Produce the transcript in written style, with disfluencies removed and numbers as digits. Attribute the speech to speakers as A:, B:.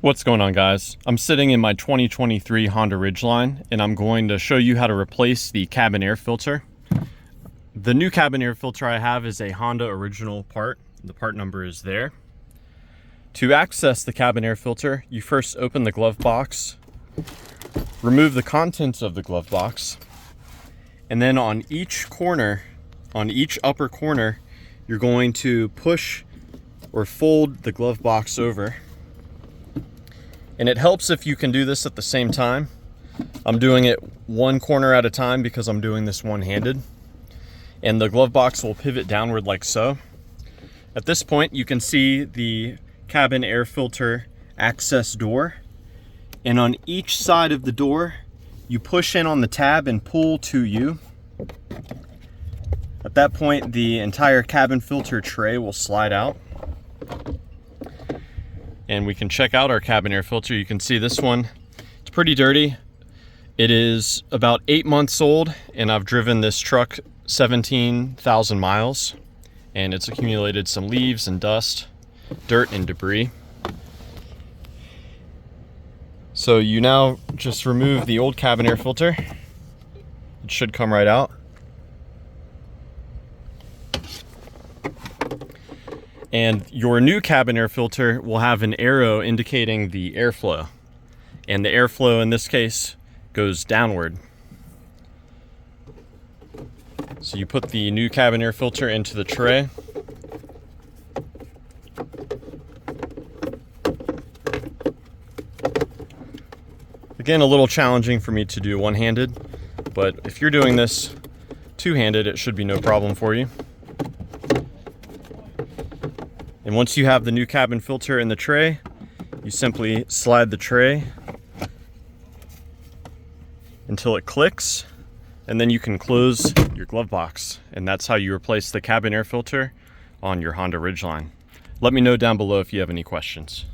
A: What's going on, guys? I'm sitting in my 2023 Honda Ridgeline and I'm going to show you how to replace the cabin air filter. The new cabin air filter I have is a Honda original part. The part number is there. To access the cabin air filter, you first open the glove box, remove the contents of the glove box, and then on each corner, on each upper corner, you're going to push or fold the glove box over. And it helps if you can do this at the same time. I'm doing it one corner at a time because I'm doing this one-handed. And the glove box will pivot downward like so. At this point, you can see the cabin air filter access door. And on each side of the door, you push in on the tab and pull to you. At that point, the entire cabin filter tray will slide out. And we can check out our cabin air filter. You can see this one, it's pretty dirty. It is about 8 months old and I've driven this truck 17,000 miles and it's accumulated some leaves and dust, dirt and debris. So you now just remove the old cabin air filter. It should come right out. And your new cabin air filter will have an arrow indicating the airflow. And the airflow in this case goes downward. So you put the new cabin air filter into the tray. Again, a little challenging for me to do one-handed, but if you're doing this two-handed, it should be no problem for you. And once you have the new cabin filter in the tray, you simply slide the tray until it clicks, and then you can close your glove box. And that's how you replace the cabin air filter on your Honda Ridgeline. Let me know down below if you have any questions.